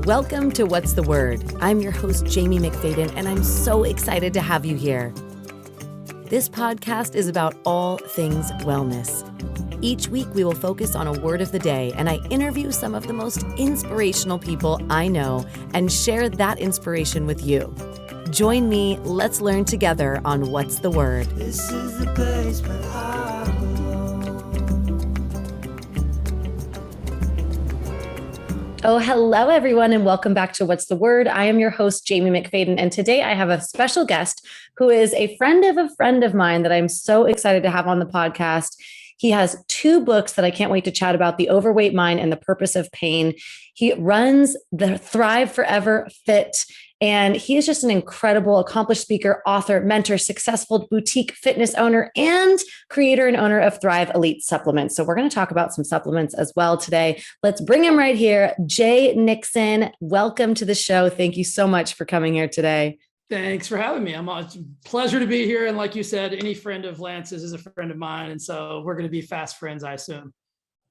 Welcome to What's the Word? I'm your host, Jaime McFaden, and I'm so excited to have you here. This podcast is about all things wellness. Each week, we will focus on a word of the day, and I interview some of the most inspirational people I know and share that inspiration with you. Join me, let's learn together on What's the Word. This is the place where I belong. Oh, hello, everyone, and welcome back to What's the Word? I am your host, Jaime McFaden, and today I have a special guest who is a friend of mine that I'm so excited to have on the podcast. He has two books that I can't wait to chat about, The Overweight Mind and The Purpose of Pain. He runs the Thrive Forever Fit, and he is just an incredible, accomplished speaker, author, mentor, successful boutique fitness owner, and creator and owner of Thrive Elite Supplements. So we're going to talk about some supplements as well today. Let's bring him right here. Jay Nixon, welcome to the show. Thank you so much for coming here today. Thanks for having me. It's a pleasure to be here. And like you said, any friend of Lance's is a friend of mine. And so we're going to be fast friends, I assume.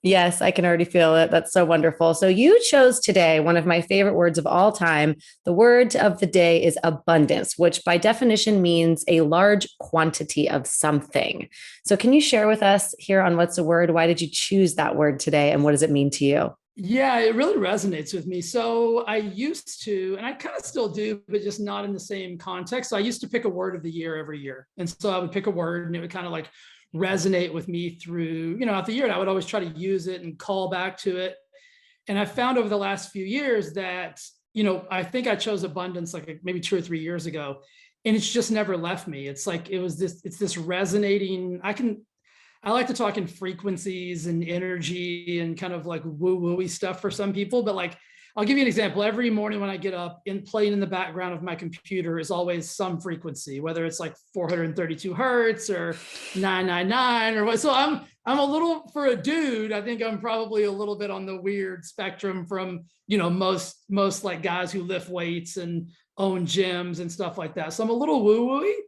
Yes, I can already feel it. That's so wonderful. So you chose today one of my favorite words of all time. The word of the day is abundance, which by definition means a large quantity of something. So can you share with us here on What's the Word? Why did you choose that word today? And what does it mean to you? Yeah, it really resonates with me. So I used to, and I kind of still do, but just not in the same context. So I used to pick a word of the year every year. And so I would pick a word and it would kind of like resonate with me through, out the year. And I would always try to use it and call back to it. And I found over the last few years that, I think I chose abundance like maybe 2 or 3 years ago, and it's just never left me. It's like, it's this resonating, I like to talk in frequencies and energy and kind of like woo-woo-y stuff for some people, but like, I'll give you an example. Every morning when I get up, playing in the background of my computer is always some frequency, whether it's like 432 hertz or 999 or what. So I'm a little, for a dude, I think I'm probably a little bit on the weird spectrum from, most like guys who lift weights and own gyms and stuff like that. So I'm a little woo-woo-y,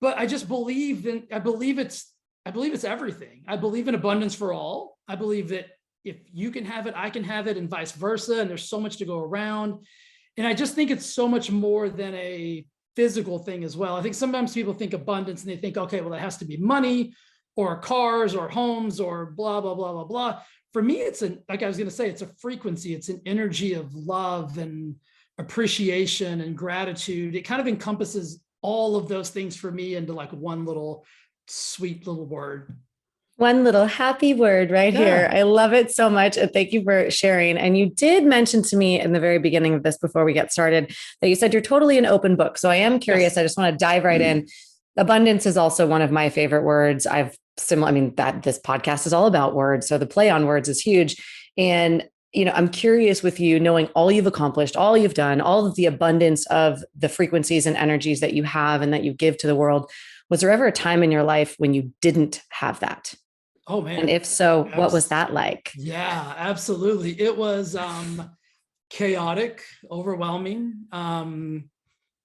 but I just believe it's everything. I believe in abundance for all. I believe that if you can have it, I can have it, and vice versa. And there's so much to go around. And I just think it's so much more than a physical thing as well. I think sometimes people think abundance and they think, okay, well, it has to be money or cars or homes or blah, blah, blah, blah, blah. For me, it's like I was going to say, it's a frequency. It's an energy of love and appreciation and gratitude. It kind of encompasses all of those things for me into like one little sweet little word. One little happy word right here. I love it so much. And thank you for sharing. And you did mention to me in the very beginning of this, before we get started, that you said you're totally an open book. So I am curious. Yes. I just want to dive right in. Abundance is also one of my favorite words. That this podcast is all about words. So the play on words is huge. And I'm curious with you, knowing all you've accomplished, all you've done, all of the abundance of the frequencies and energies that you have and that you give to the world. Was there ever a time in your life when you didn't have that? Oh man. And if so, what was that like? Yeah, absolutely. It was chaotic, overwhelming.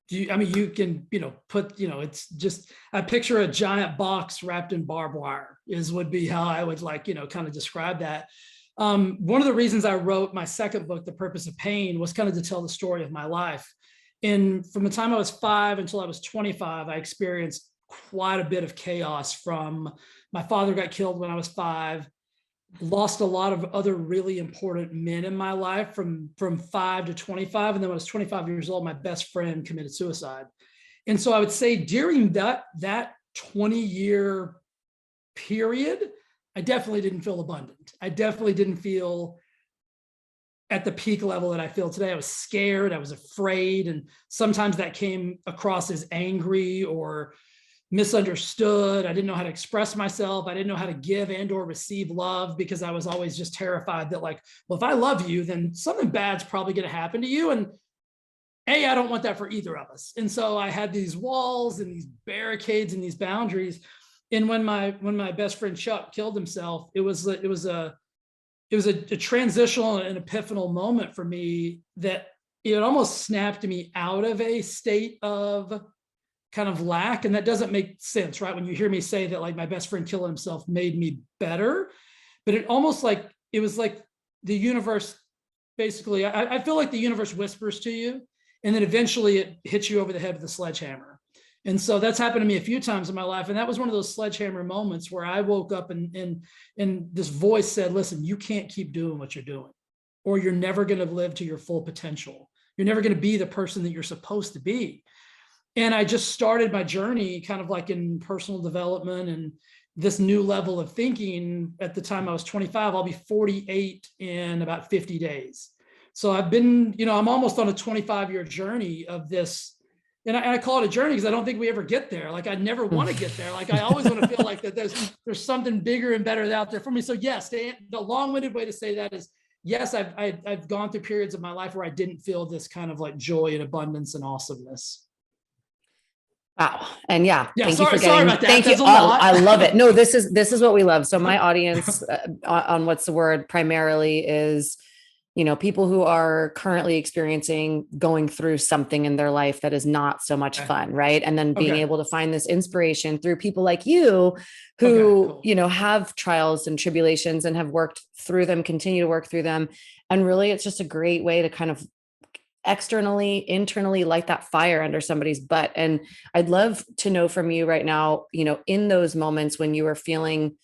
You can, it's just, I picture a giant box wrapped in barbed wire would be how I would kind of describe that. One of the reasons I wrote my second book, The Purpose of Pain, was kind of to tell the story of my life. And from the time I was 5 until I was 25, I experienced quite a bit of chaos. From my father got killed when I was 5, lost a lot of other really important men in my life from 5 to 25. And then when I was 25 years old, my best friend committed suicide. And so I would say during that 20-year period, I definitely didn't feel abundant. I definitely didn't feel at the peak level that I feel today. I was scared, I was afraid. And sometimes that came across as angry or misunderstood. I didn't know how to express myself. I didn't know how to give and or receive love, because I was always just terrified that if I love you, then something bad's probably going to happen to you. And I don't want that for either of us. And so I had these walls and these barricades and these boundaries. And when my best friend Chuck killed himself, it was a transitional and epiphanal moment for me that it almost snapped me out of a state of kind of lack. And that doesn't make sense, right? When you hear me say that my best friend killing himself made me better, but it almost it was like the universe basically, I feel like the universe whispers to you, and then eventually it hits you over the head with a sledgehammer. And so that's happened to me a few times in my life. And that was one of those sledgehammer moments where I woke up and this voice said, listen, you can't keep doing what you're doing, or you're never going to live to your full potential. You're never going to be the person that you're supposed to be. And I just started my journey kind of like in personal development and this new level of thinking. At the time I was 25, I'll be 48 in about 50 days. So I've been, I'm almost on a 25-year journey of this. And I call it a journey because I don't think we ever get there. Like I never want to get there. Like I always want to feel like that there's something bigger and better out there for me. So yes, the long-winded way to say that is, yes, I've gone through periods of my life where I didn't feel this kind of like joy and abundance and awesomeness. Wow. And yeah, thank you for getting, sorry about that. Thank you. Oh, I love it. No, this is what we love. So my audience on What's the Word primarily is, people who are currently experiencing going through something in their life that is not so much fun. Right. And then being able to find this inspiration through people like you who, cool. Have trials and tribulations and have worked through them, continue to work through them. And really, it's just a great way to kind of externally, internally light that fire under somebody's butt. And I'd love to know from you right now, in those moments when you were feeling,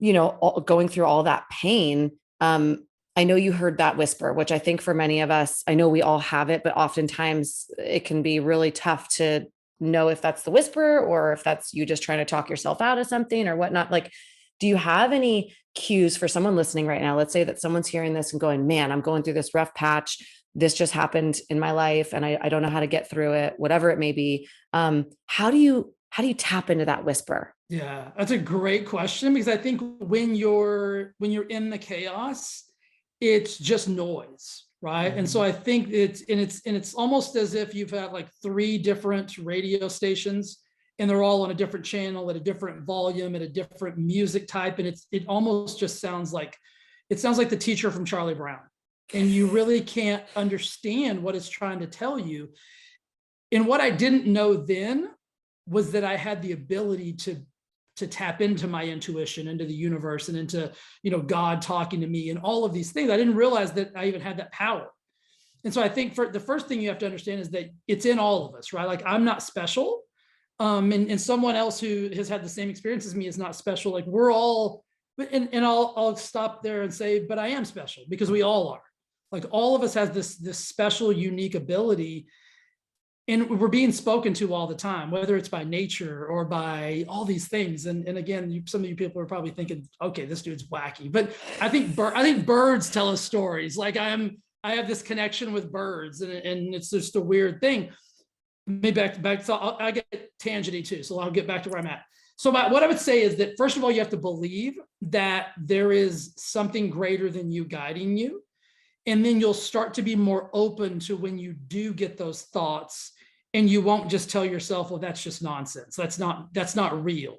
going through all that pain, I know you heard that whisper, which I think for many of us, I know we all have it, but oftentimes it can be really tough to know if that's the whisper or if that's you just trying to talk yourself out of something or whatnot. Like, do you have any cues for someone listening right now? Let's say that someone's hearing this and going, man, I'm going through this rough patch. This just happened in my life and I don't know how to get through it, whatever it may be. How do you tap into that whisper? Yeah, that's a great question, because I think when you're in the chaos, it's just noise, right? Mm-hmm. And so I think it's almost as if you've had like 3 different radio stations and they're all on a different channel at a different volume, at a different music type. And it almost just sounds like the teacher from Charlie Brown. And you really can't understand what it's trying to tell you. And what I didn't know then was that I had the ability to tap into my intuition, into the universe, and into, God talking to me and all of these things. I didn't realize that I even had that power. And so I think for the first thing you have to understand is that it's in all of us, right? Like I'm not special. And someone else who has had the same experience as me is not special. Like we're all, and I'll stop there and say, but I am special because we all are. Like all of us has this special, unique ability. And we're being spoken to all the time, whether it's by nature or by all these things. And again, some of you people are probably thinking, okay, this dude's wacky. But I think birds tell us stories. Like I have this connection with birds, and it's just a weird thing. Maybe back. So I get tangenty too. So I'll get back to where I'm at. So what I would say is that first of all, you have to believe that there is something greater than you guiding you. And then you'll start to be more open to when you do get those thoughts, and you won't just tell yourself, well, that's just nonsense. That's not real,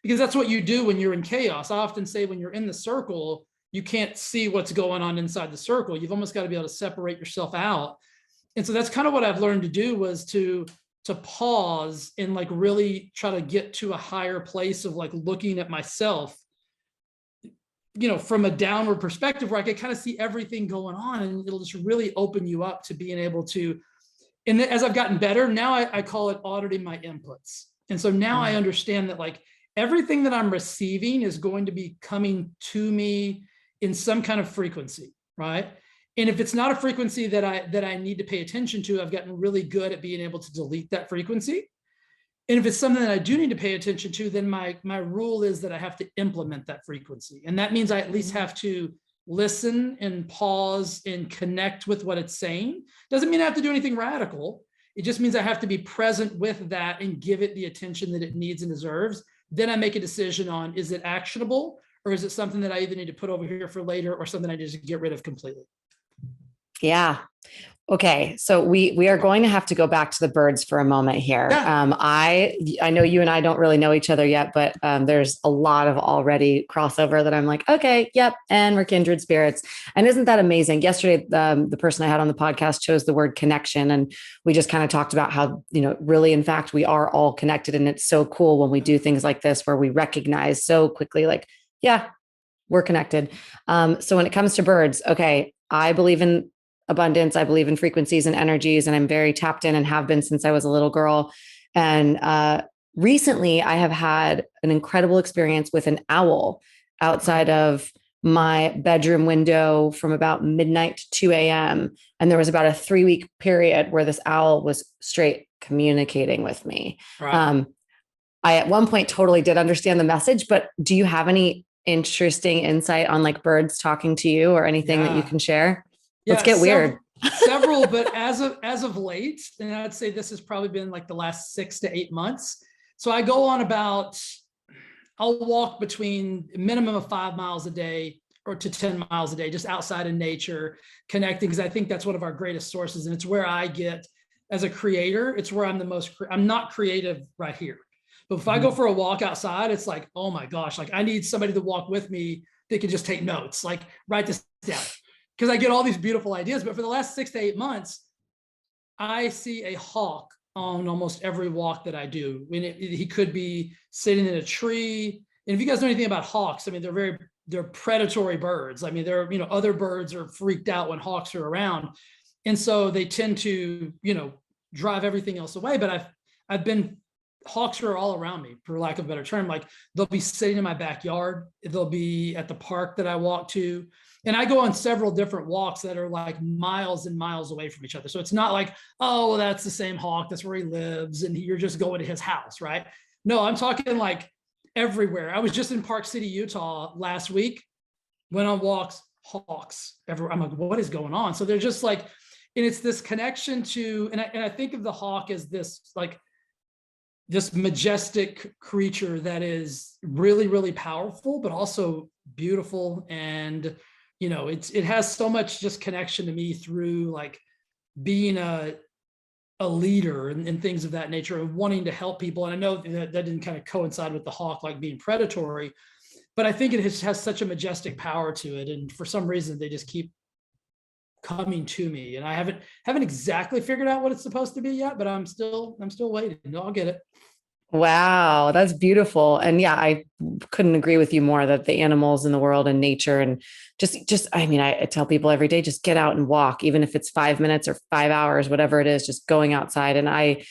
because that's what you do when you're in chaos. I often say when you're in the circle, you can't see what's going on inside the circle. You've almost got to be able to separate yourself out. And so that's kind of what I've learned to do, was to pause and like really try to get to a higher place of like looking at myself, from a downward perspective where I can kind of see everything going on, and it'll just really open you up to being able to, and as I've gotten better, now I call it auditing my inputs. And so now I understand that like everything that I'm receiving is going to be coming to me in some kind of frequency, right? And if it's not a frequency that I need to pay attention to, I've gotten really good at being able to delete that frequency. And if it's something that I do need to pay attention to, then my rule is that I have to implement that frequency. And that means I at least have to listen and pause and connect with what it's saying. Doesn't mean I have to do anything radical. It just means I have to be present with that and give it the attention that it needs and deserves. Then I make a decision on, is it actionable, or is it something that I either need to put over here for later, or something I need to get rid of completely? Yeah. Okay. So we are going to have to go back to the birds for a moment here. Yeah. I know you and I don't really know each other yet, but there's a lot of already crossover that I'm like, okay, yep. And we're kindred spirits. And isn't that amazing? Yesterday, the person I had on the podcast chose the word connection. And we just kind of talked about how, really, in fact, we are all connected. And it's so cool when we do things like this, where we recognize so quickly, like, yeah, we're connected. So when it comes to birds, okay, I believe in abundance. I believe in frequencies and energies, and I'm very tapped in and have been since I was a little girl. And recently, I have had an incredible experience with an owl outside of my bedroom window from about midnight to 2 a.m. And there was about a 3-week period where this owl was straight communicating with me. Right. I at one point totally did understand the message, but do you have any interesting insight on like birds talking to you or anything that you Yeah. can share? Let's Yeah, get weird. several, but as of late, and I'd say this has probably been like the last 6 to 8 months. So I go on about, I'll walk between a minimum of 5 miles a day or to 10 miles a day, just outside in nature, connecting, because I think that's one of our greatest sources. And it's where I get, as a creator, it's where I'm the most, I'm not creative right here. But if I go for a walk outside, it's like, oh my gosh, like I need somebody to walk with me that can just take notes, like write this down. Because I get all these beautiful ideas. But for the last 6 to 8 months, I see a hawk on almost every walk that I do. I mean, he could be sitting in a tree. And if you guys know anything about hawks, I mean, they're predatory birds. I mean, other birds are freaked out when hawks are around. And so they tend to, drive everything else away. But hawks are all around me, for lack of a better term. Like they'll be sitting in my backyard. They'll be at the park that I walk to. And I go on several different walks that are like miles and miles away from each other. So it's not like, oh, well, that's the same hawk. That's where he lives. And you're just going to his house, right? No, I'm talking like everywhere. I was just in Park City, Utah last week, went on walks, hawks everywhere. I'm like, what is going on? So they're just like, and it's this connection to, and I think of the hawk as this majestic creature that is really, really powerful, but also beautiful. And it has so much just connection to me through like being a leader and things of that nature and wanting to help people. And I know that didn't kind of coincide with the hawk, like being predatory, but I think it has such a majestic power to it. And for some reason, they just keep coming to me. And I haven't exactly figured out what it's supposed to be yet, but I'm still waiting. I'll get it. Wow, that's beautiful. And yeah, I couldn't agree with you more that the animals in the world and nature and I mean, I tell people every day, just get out and walk, even if it's 5 minutes or 5 hours, whatever it is, just going outside. And I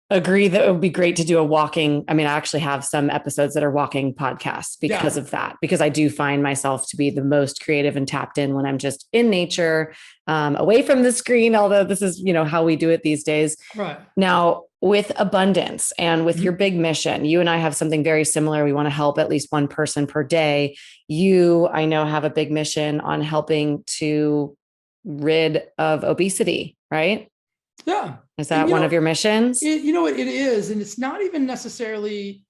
agree that it would be great to do a walking. I mean, I actually have some episodes that are walking podcasts because of that, because I do find myself to be the most creative and tapped in when I'm just in nature, away from the screen, although this is, how we do it these days. Right. Now, with abundance and with your big mission, you and I have something very similar. We want to help at least one person per day. You, I know, have a big mission on helping to rid of obesity, right? Yeah. Is that one of your missions? It is. And it's not even necessarily,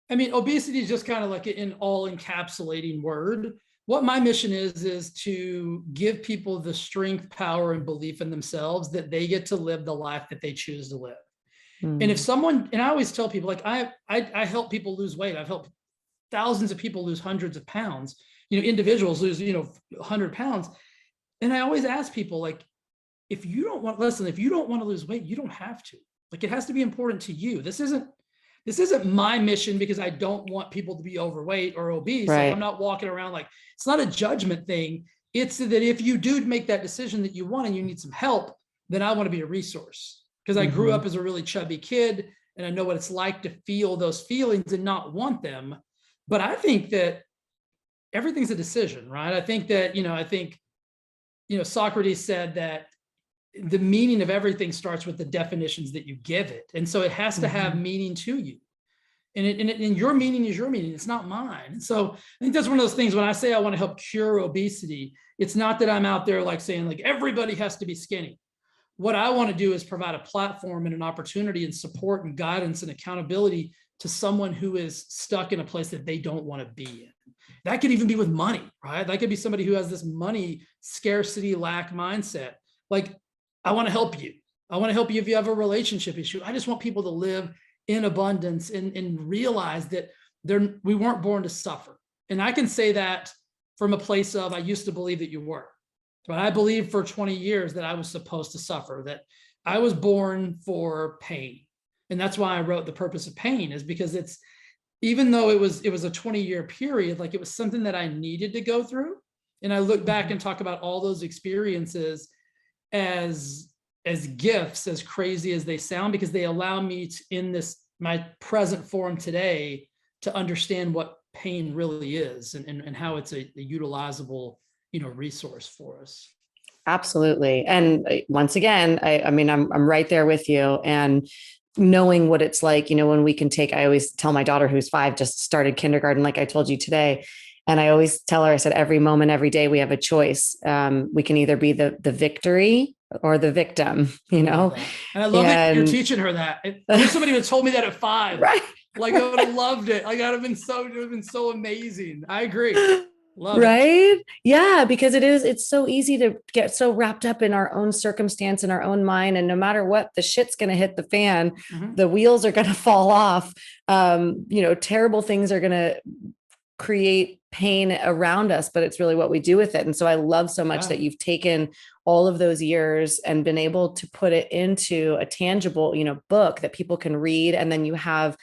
I mean, obesity is just kind of like an all encapsulating word. What my mission is to give people the strength, power, and belief in themselves that they get to live the life that they choose to live. And if someone, and I always tell people, like I help people lose weight. I've helped thousands of people lose hundreds of pounds, individuals lose, 100 pounds. And I always ask people, like, if you don't want to lose weight, you don't have to. Like, it has to be important to you. This isn't my mission because I don't want people to be overweight or obese. Right. Like, I'm not walking around like, it's not a judgment thing. It's that if you do make that decision that you want and you need some help, then I want to be a resource. Because I grew up as a really chubby kid and I know what it's like to feel those feelings and not want them. But I think that everything's a decision, right? I think that, Socrates said that the meaning of everything starts with the definitions that you give it. And so it has to have meaning to you. And your meaning is your meaning. It's not mine. And so I think that's one of those things when I say I want to help cure obesity, it's not that I'm out there like saying like everybody has to be skinny. What I want to do is provide a platform and an opportunity and support and guidance and accountability to someone who is stuck in a place that they don't want to be in. That could even be with money, right? That could be somebody who has this money scarcity lack mindset. Like, I want to help you. I want to help you if you have a relationship issue. I just want people to live in abundance and realize that we weren't born to suffer. And I can say that from a place of, I used to believe that you were. But I believed for 20 years that I was supposed to suffer, that I was born for pain. And that's why I wrote The Purpose of Pain, is because even though it was a 20-year period, like it was something that I needed to go through. And I look back and talk about all those experiences as gifts, as crazy as they sound, because they allow me to, in this my present form today, to understand what pain really is, and how it's a utilizable, resource for us. Absolutely. And once again, I mean, I'm right there with you. And knowing what it's like, when we can take, I always tell my daughter who's 5, just started kindergarten, like I told you today. And I always tell her, I said, every moment, every day, we have a choice. We can either be the victory or the victim, And I love that you're teaching her that. I wish somebody would have told me that at 5. Right. Like, I would have loved it. Like, it would have been so amazing. I agree. Love right? it. Yeah, because it's so easy to get so wrapped up in our own circumstance and our own mind. And no matter what, the shit's going to hit the fan, the wheels are going to fall off. Terrible things are going to create pain around us, but it's really what we do with it. And so I love so much that you've taken all of those years and been able to put it into a tangible, book that people can read. And then you have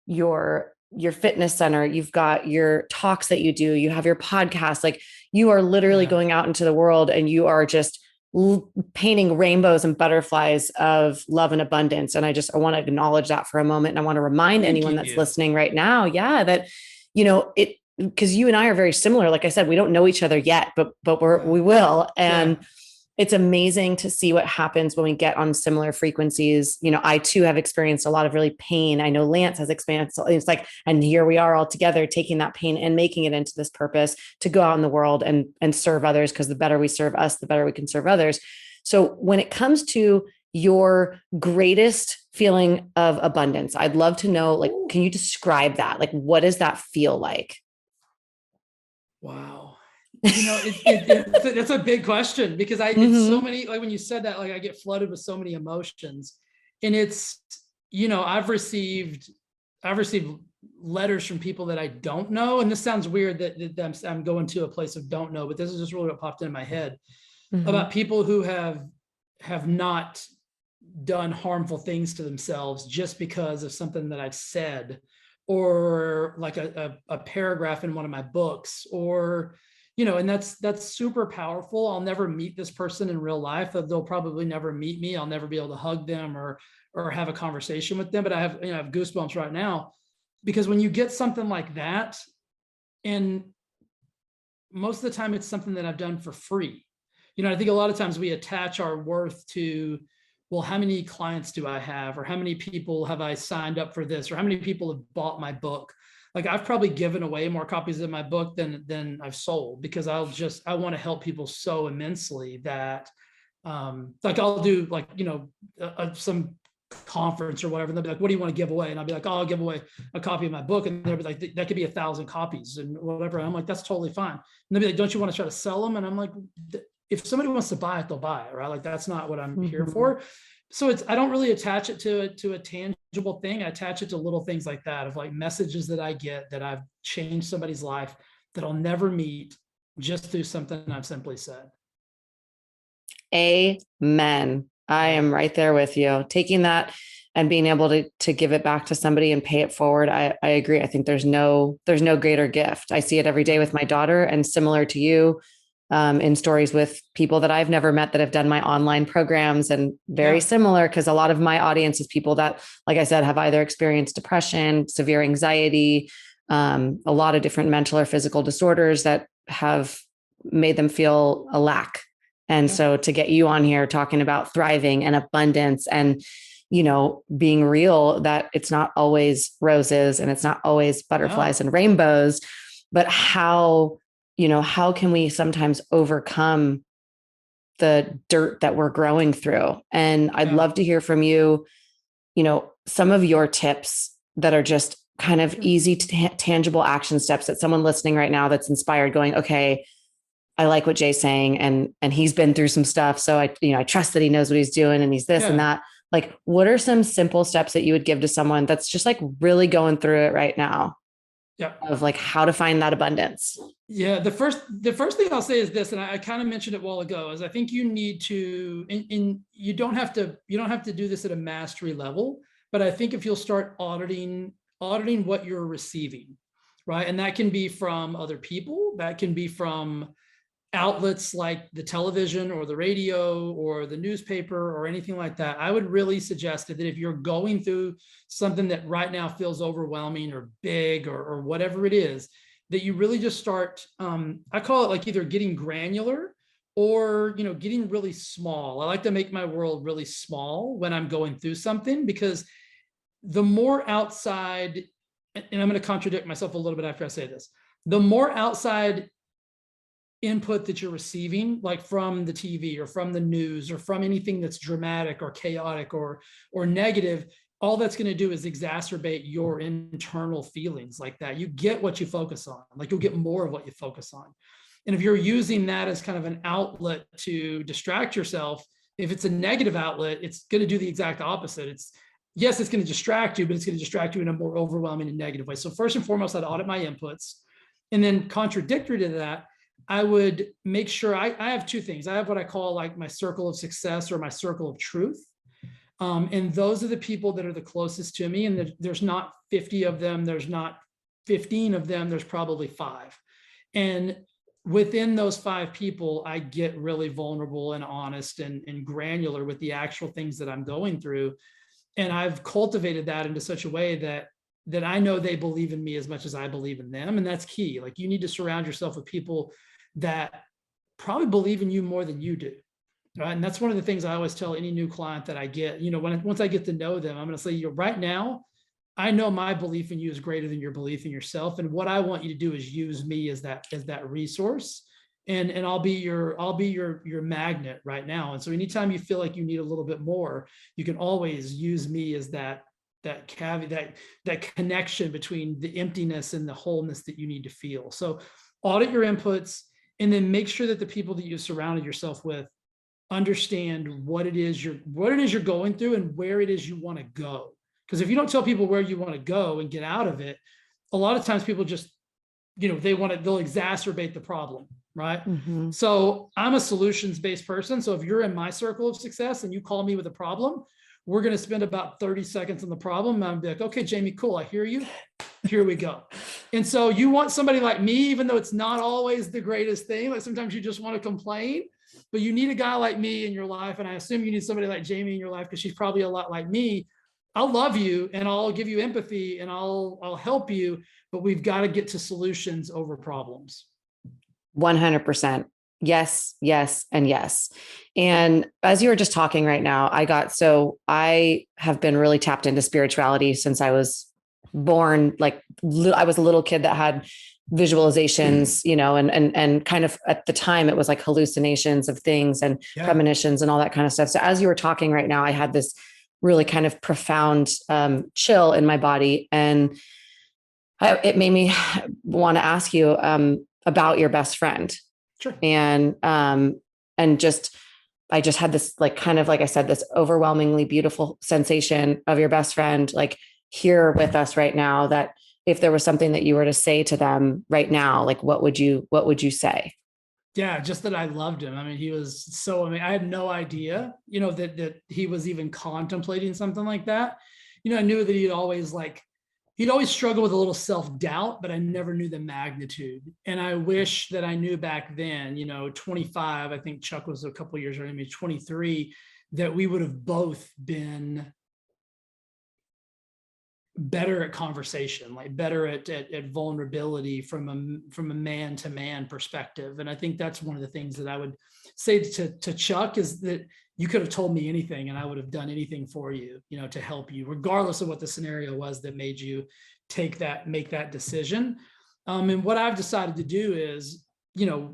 your fitness center, you've got your talks that you do, you have your podcast, like you are literally going out into the world and you are just painting rainbows and butterflies of love and abundance. And I want to acknowledge that for a moment. And I want to remind anyone that's listening right now, that, because you and I are very similar. Like I said, we don't know each other yet, but we will. And it's amazing to see what happens when we get on similar frequencies. I too have experienced a lot of really pain. I know Lance has experienced, it's like, and here we are all together taking that pain and making it into this purpose to go out in the world and serve others. Because the better we serve us, the better we can serve others. So when it comes to your greatest feeling of abundance, I'd love to know, like, can you describe that? Like, what does that feel like? Wow. That's a big question, because I get so many, like when you said that, like I get flooded with so many emotions, and it's, I've received letters from people that I don't know. And this sounds weird that I'm going to a place of don't know, but this is just really what popped into my head about people who have not done harmful things to themselves just because of something that I've said, or like a paragraph in one of my books, or and that's super powerful. I'll never meet this person in real life. They'll probably never meet me. I'll never be able to hug them or have a conversation with them. But I have goosebumps right now, because when you get something like that, and most of the time it's something that I've done for free. I think a lot of times we attach our worth to, well, how many clients do I have, or how many people have I signed up for this, or how many people have bought my book. Like, I've probably given away more copies of my book than I've sold, because I want to help people so immensely that, like I'll do like, some conference or whatever. And they'll be like, what do you want to give away? And I'll be like, oh, I'll give away a copy of my book. And they'll be like, that could be 1,000 copies and whatever. And I'm like, that's totally fine. And they'll be like, don't you want to try to sell them? And I'm like, if somebody wants to buy it, they'll buy it, right? Like, that's not what I'm here for. So I don't really attach it to a tangible thing. I attach it to little things like that, of like messages that I get that I've changed somebody's life that I'll never meet just through something I've simply said. Amen. I am right there with you. Taking that and being able to give it back to somebody and pay it forward. I agree. I think there's no greater gift. I see it every day with my daughter, and similar to you, in stories with people that I've never met that have done my online programs, and very similar, because a lot of my audience is people that, like I said, have either experienced depression, severe anxiety, a lot of different mental or physical disorders that have made them feel a lack. And so to get you on here talking about thriving and abundance and, being real, that it's not always roses and it's not always butterflies and rainbows, but how can we sometimes overcome the dirt that we're growing through? And I'd love to hear from you, some of your tips that are just kind of easy, tangible action steps that someone listening right now that's inspired, going, okay, I like what Jay's saying, and he's been through some stuff. So I trust that he knows what he's doing, and he's this and that. Like, what are some simple steps that you would give to someone that's just like really going through it right now? Of like how to find that abundance. The first thing I'll say is this, and I kind of mentioned it a while ago, is I think you need to, and you don't have to do this at a mastery level, but I think if you'll start auditing what you're receiving, right? And that can be from other people, that can be from outlets like the television or the radio or the newspaper or anything like that, I would really suggest that if you're going through something that right now feels overwhelming or big or whatever it is, that you really just start, I call it like either getting granular or, getting really small. I like to make my world really small when I'm going through something, because the more outside, and I'm going to contradict myself a little bit after I say this, the more outside input that you're receiving, like from the TV or from the news or from anything that's dramatic or chaotic or negative, all that's going to do is exacerbate your internal feelings like that. You get what you focus on, like you'll get more of what you focus on. And if you're using that as kind of an outlet to distract yourself, if it's a negative outlet, it's going to do the exact opposite. Yes, it's going to distract you, but it's going to distract you in a more overwhelming and negative way. So first and foremost, I'd audit my inputs. And then contradictory to that, I would make sure I have two things. I have what I call like my circle of success or my circle of truth. And those are the people that are the closest to me. And there's not 50 of them. There's not 15 of them. There's probably 5. And within those 5 people, I get really vulnerable and honest and granular with the actual things that I'm going through. And I've cultivated that into such a way that I know they believe in me as much as I believe in them. And that's key. Like, you need to surround yourself with people that probably believe in you more than you do. Right. And that's one of the things I always tell any new client that I get, once I get to know them, I'm going to say, right now, I know my belief in you is greater than your belief in yourself. And what I want you to do is use me as that resource. And I'll be your magnet right now. And so anytime you feel like you need a little bit more, you can always use me as that caveat, that connection between the emptiness and the wholeness that you need to feel. So audit your inputs, and then make sure that the people that you've surrounded yourself with understand what it is you're going through and where it is you want to go. Because if you don't tell people where you want to go and get out of it, a lot of times people just, they'll exacerbate the problem. Right. Mm-hmm. So I'm a solutions-based person. So if you're in my circle of success and you call me with a problem, we're going to spend about 30 seconds on the problem. I'm like, okay, Jamie, cool. I hear you. Here we go. And so you want somebody like me, even though it's not always the greatest thing. Like, sometimes you just want to complain, but you need a guy like me in your life. And I assume you need somebody like Jamie in your life, because she's probably a lot like me. I'll love you and I'll give you empathy and I'll help you, but we've got to get to solutions over problems. 100%. Yes, yes, and yes. And as you were just talking right now, I have been really tapped into spirituality since I was born. Like, I was a little kid that had visualizations, and kind of at the time it was like hallucinations of things and premonitions and all that kind of stuff. So as you were talking right now, I had this really kind of profound chill in my body. And it made me want to ask you about your best friend. Sure. And I just had this, like, kind of, like I said, this overwhelmingly beautiful sensation of your best friend, like, here with us right now, that if there was something that you were to say to them right now, like, what would you say? Yeah, just that I loved him. I mean, he was so, I had no idea, that he was even contemplating something like that. I knew that he'd always struggled with a little self-doubt, but I never knew the magnitude. And I wish that I knew back then, 25, I think Chuck was a couple of years earlier, maybe 23, that we would have both been better at conversation, like better at vulnerability from a man to man perspective. And I think that's one of the things that I would say to Chuck, is that you could have told me anything and I would have done anything for you, to help you, regardless of what the scenario was that made you make that decision. And what I've decided to do is,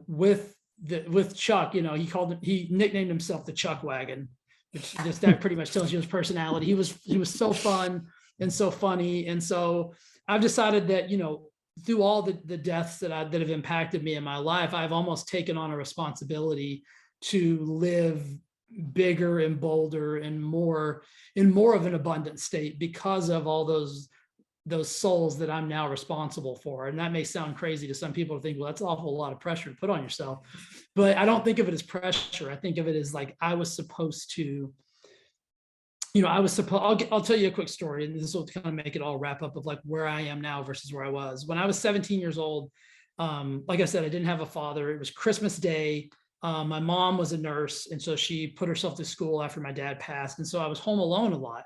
with Chuck, he nicknamed himself the Chuck Wagon, which that pretty much tells you his personality. He was so fun and so funny. And so I've decided that, through all the deaths that have impacted me in my life, I've almost taken on a responsibility to live bigger and bolder and more of an abundant state, because of all those souls that I'm now responsible for. And that may sound crazy to some people to think, well, that's an awful lot of pressure to put on yourself. But I don't think of it as pressure. I think of it as like, I was supposed to, I'll tell you a quick story, and this will kind of make it all wrap up of like where I am now versus where I was. When I was 17 years old, Like I said, I didn't have a father. It was Christmas Day. My mom was a nurse, and so she put herself to school after my dad passed. And so I was home alone a lot.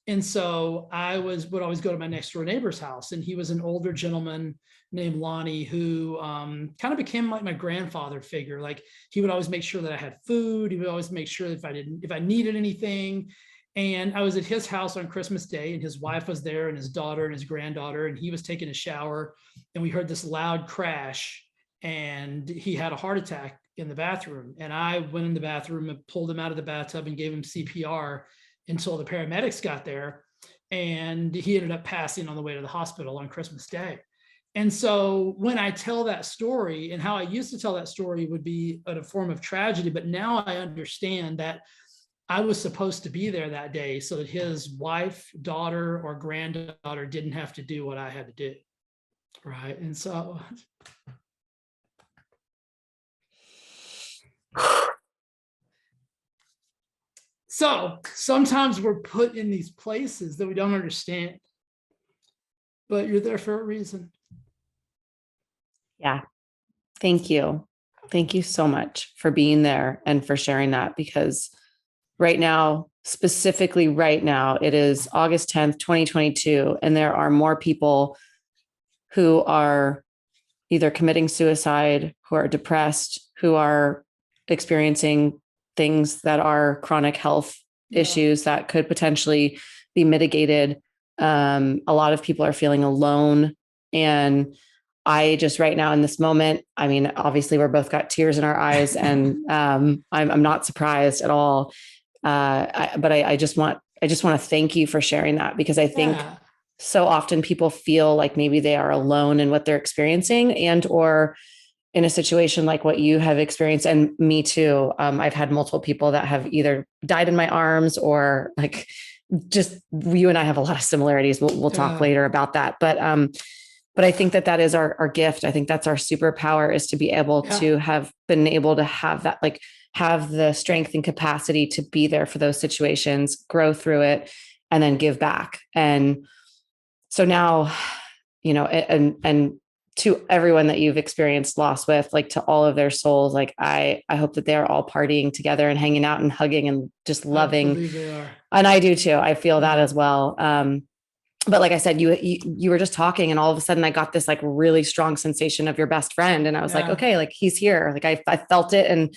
And so would always go to my next door neighbor's house. And he was an older gentleman named Lonnie who kind of became like my grandfather figure. Like he would always make sure that I had food. He would always make sure that if I needed anything. And I was at his house on Christmas Day, and his wife was there, and his daughter and his granddaughter, and he was taking a shower, and we heard this loud crash, and he had a heart attack in the bathroom. And I went in the bathroom and pulled him out of the bathtub and gave him CPR until the paramedics got there. And he ended up passing on the way to the hospital on Christmas Day. And so when I tell that story, and how I used to tell that story would be in a form of tragedy, but now I understand that I was supposed to be there that day so that his wife, daughter, or granddaughter didn't have to do what I had to do. Right. And so sometimes we're put in these places that we don't understand, but you're there for a reason. Yeah. Thank you. Thank you so much for being there and for sharing that, because right now, specifically right now, it is August 10th, 2022, and there are more people who are either committing suicide, who are depressed, who are experiencing things that are chronic health issues that could potentially be mitigated. A lot of people are feeling alone. And I just right now in this moment, I mean, obviously we're both got tears in our eyes, and I'm not surprised at all. But I just want to thank you for sharing that, because I think so often people feel like maybe they are alone in what they're experiencing, and or in a situation like what you have experienced. And me too. I've had multiple people that have either died in my arms, or like, just you and I have a lot of similarities. We'll talk later about that. But I think that is our gift. I think that's our superpower, is to be able to have been able to have that, like have the strength and capacity to be there for those situations, grow through it, and then give back. And so now, and to everyone that you've experienced loss with, like to all of their souls, like I hope that they're all partying together and hanging out and hugging and just loving. I believe they are. And I do too. I feel that as well. But like I said, you were just talking, and all of a sudden I got this like really strong sensation of your best friend. And I was like, okay, like he's here. Like I felt it. And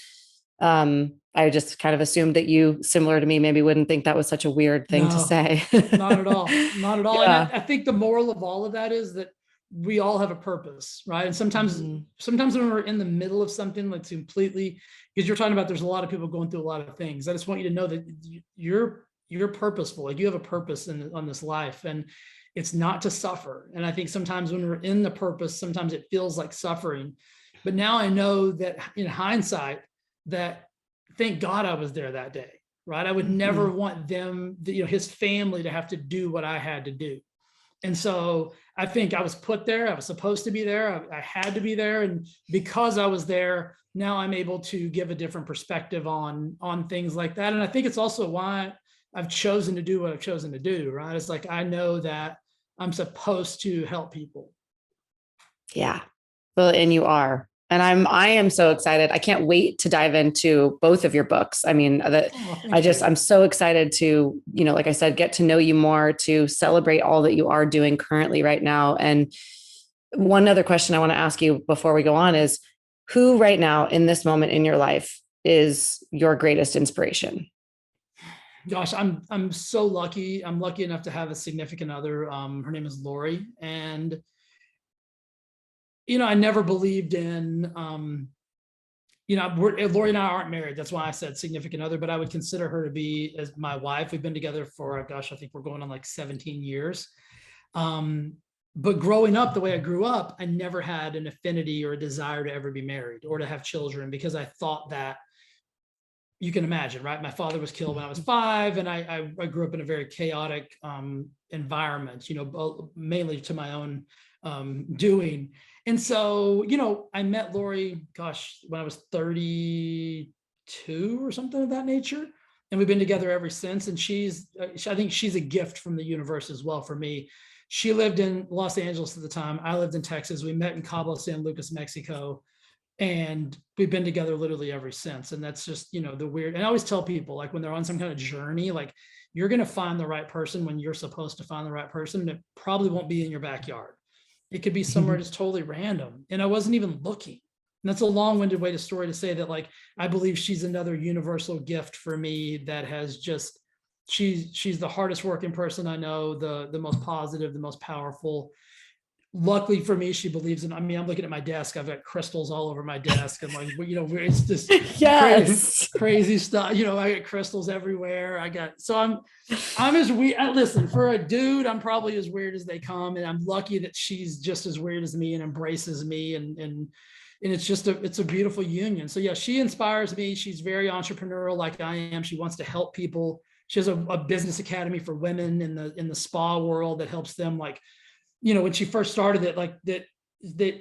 I just kind of assumed that you, similar to me, maybe wouldn't think that was such a weird thing to say. Not at all. Not at all. Yeah. And I think the moral of all of that is that we all have a purpose, right? And sometimes when we're in the middle of something, like completely, because you're talking about, there's a lot of people going through a lot of things. I just want you to know that you're purposeful. Like you have a purpose on this life, and it's not to suffer. And I think sometimes when we're in the purpose, sometimes it feels like suffering. But now I know that in hindsight, that thank God I was there that day, right? I would never want them, his family, to have to do what I had to do. And so I think I was put there. I was supposed to be there. I had to be there. And because I was there, now I'm able to give a different perspective on things like that. And I think it's also why I've chosen to do what I've chosen to do, right? It's like, I know that I'm supposed to help people. Yeah. Well, and you are. And I am so excited. I can't wait to dive into both of your books. I mean, I'm so excited to, like I said, get to know you more, to celebrate all that you are doing currently right now. And one other question I want to ask you before we go on is, who right now in this moment in your life is your greatest inspiration? Gosh, I'm so lucky. I'm lucky enough to have a significant other. Her name is Lori. And I never believed in, Lori and I aren't married. That's why I said significant other, but I would consider her to be as my wife. We've been together for, I think we're going on like 17 years. But growing up the way I grew up, I never had an affinity or a desire to ever be married or to have children, because I thought that, you can imagine, right? My father was killed when I was 5, and I grew up in a very chaotic environment, mainly to my own doing. And so, I met Lori, when I was 32 or something of that nature. and we've been together ever since. And I think she's a gift from the universe as well for me. She lived in Los Angeles at the time. I lived in Texas. We met in Cabo San Lucas, Mexico, and we've been together literally ever since. And that's just, the weird. And I always tell people, like, when they're on some kind of journey, like, you're going to find the right person when you're supposed to find the right person. And it probably won't be in your backyard. It could be somewhere just totally random. And I wasn't even looking. And that's a long-winded way to say that, like, I believe she's another universal gift for me that has just, she's the hardest working person I know, the most positive, the most powerful. Luckily for me, she believes in, I'm looking at my desk. I've got crystals all over my desk. And like, it's just Yes. crazy stuff. I got crystals everywhere. I'm as weird. Listen, for a dude, I'm probably as weird as they come. And I'm lucky that she's just as weird as me and embraces me. And it's just it's a beautiful union. So yeah, she inspires me. She's very entrepreneurial like I am. She wants to help people. She has a business academy for women in the spa world that helps them, like, when she first started it, like that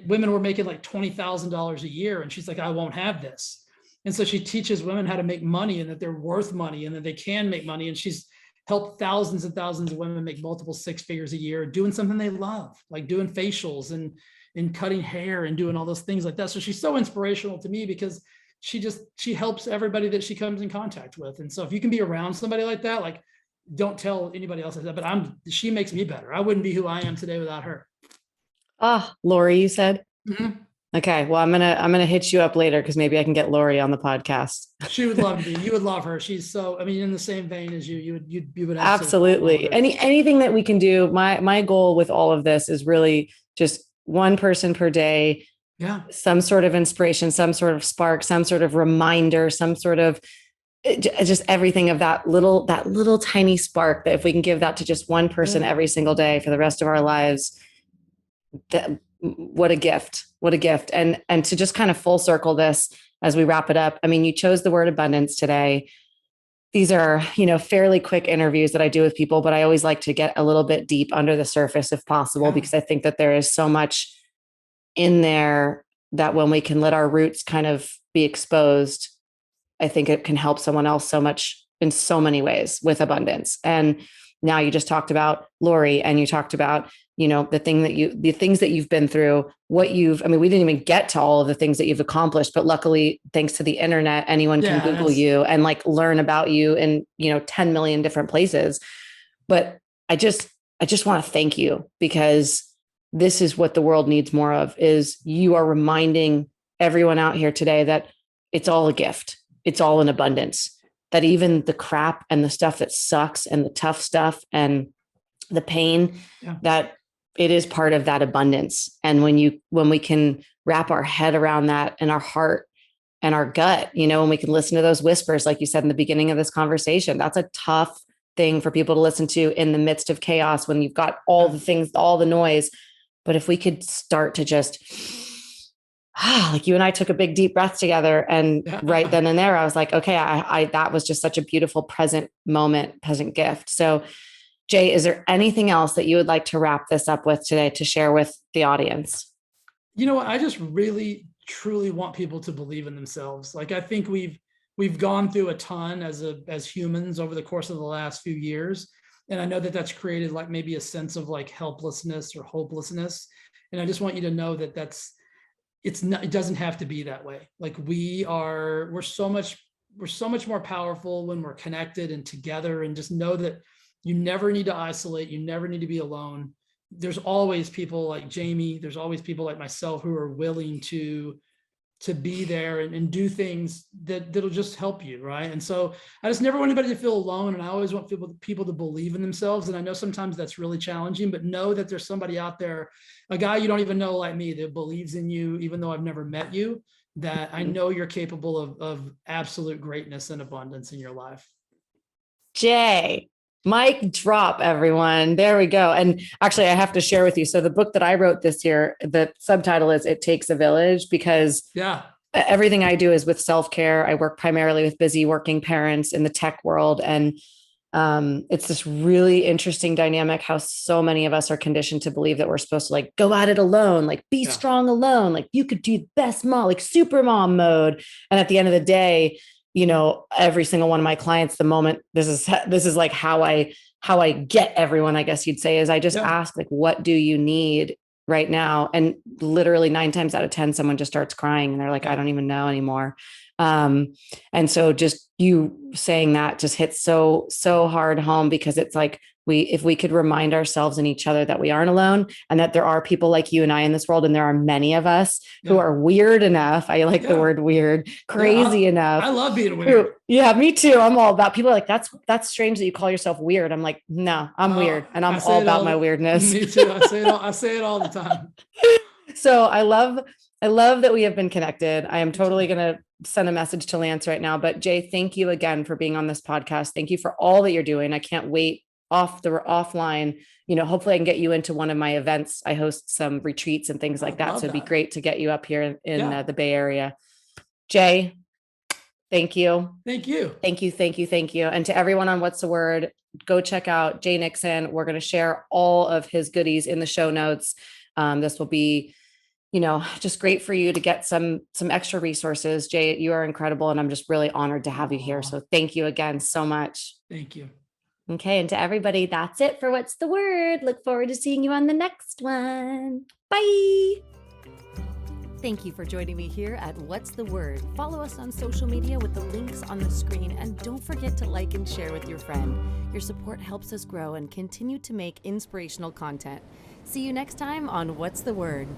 women were making like $20,000 a year. And she's like, I won't have this. And so she teaches women how to make money and that they're worth money and that they can make money. And she's helped thousands and thousands of women make multiple six figures a year doing something they love, like doing facials and cutting hair and doing all those things like that. So she's so inspirational to me because she helps everybody that she comes in contact with. And so if you can be around somebody like that, like, don't tell anybody else that, but she makes me better. I wouldn't be who I am today without her. Lori, you said? Mm-hmm. Okay. Well, I'm going to hit you up later, because maybe I can get Lori on the podcast. She would love to be. You would love her. She's so, in the same vein as you would absolutely. Anything that we can do. My goal with all of this is really just one person per day. Yeah. Some sort of inspiration, some sort of spark, some sort of reminder, some sort of just everything of that little tiny spark, that if we can give that to just one person every single day for the rest of our lives, what a gift. And to just kind of full circle this as we wrap it up. You chose the word abundance today. These are, fairly quick interviews that I do with people, but I always like to get a little bit deep under the surface if possible, because I think that there is so much in there that when we can let our roots kind of be exposed, I think it can help someone else so much in so many ways with abundance. And now you just talked about Lori, and you talked about, the things that you've been through, we didn't even get to all of the things that you've accomplished, but luckily, thanks to the internet, anyone can Google you and like learn about you in, 10 million different places. But I just want to thank you, because this is what the world needs more of, is you are reminding everyone out here today that it's all a gift. It's all in abundance, that even the crap and the stuff that sucks and the tough stuff and the pain, that it is part of that abundance. And when we can wrap our head around that in our heart and our gut, when we can listen to those whispers, like you said in the beginning of this conversation, that's a tough thing for people to listen to in the midst of chaos, when you've got all the things, all the noise. But if we could start to just, like you and I took a big deep breath together, and right then and there, I was like, okay, I that was just such a beautiful present moment, present gift. So Jay, is there anything else that you would like to wrap this up with today to share with the audience? I just really, truly want people to believe in themselves. Like, I think we've gone through a ton as humans over the course of the last few years. And I know that that's created like maybe a sense of like helplessness or hopelessness. And I just want you to know that it doesn't have to be that way. Like, we're so much more powerful when we're connected and together, and just know that you never need to isolate. You never need to be alone. There's always people like Jamie. There's always people like myself who are willing to be there and do things that'll just help you. Right. And so I just never want anybody to feel alone. And I always want people to believe in themselves. And I know sometimes that's really challenging, but know that there's somebody out there, a guy you don't even know like me, that believes in you, even though I've never met you, that I know you're capable of absolute greatness and abundance in your life. Jay, mic drop, everyone. There we go. And actually, I have to share with you. So the book that I wrote this year, the subtitle is It Takes a Village, because everything I do is with self-care. I work primarily with busy working parents in the tech world. And it's this really interesting dynamic, how so many of us are conditioned to believe that we're supposed to like go at it alone, like be strong alone, like you could do best mom, like super mom mode. And at the end of the day, every single one of my clients, the moment this is like how I get everyone, I guess you'd say, is I just ask, like, what do you need right now? And literally 9 times out of 10, someone just starts crying and they're like, I don't even know anymore. And so just you saying that just hits so hard home, because it's like, if we could remind ourselves and each other that we aren't alone, and that there are people like you and I in this world. And there are many of us who are weird enough. I like the word weird, crazy enough. I love being weird. Yeah, me too. I'm all about, people are like, that's strange that you call yourself weird. I'm like, no, I'm weird. And I'm all about my weirdness. Me too. I say it all the time. So I love that we have been connected. I am totally going to send a message to Lance right now, but Jay, thank you again for being on this podcast. Thank you for all that you're doing. I can't wait offline, hopefully I can get you into one of my events. I host some retreats and things like that. So it'd be great to get you up here in the Bay Area. Jay, thank you. Thank you. Thank you. Thank you. Thank you. And to everyone on What's the Word, go check out Jay Nixon. We're going to share all of his goodies in the show notes. This will be, just great for you to get some extra resources. Jay, you are incredible. And I'm just really honored to have you here. So thank you again so much. Thank you. Okay. And to everybody, that's it for What's the Word. Look forward to seeing you on the next one. Bye. Thank you for joining me here at What's the Word. Follow us on social media with the links on the screen. And don't forget to like and share with your friend. Your support helps us grow and continue to make inspirational content. See you next time on What's the Word.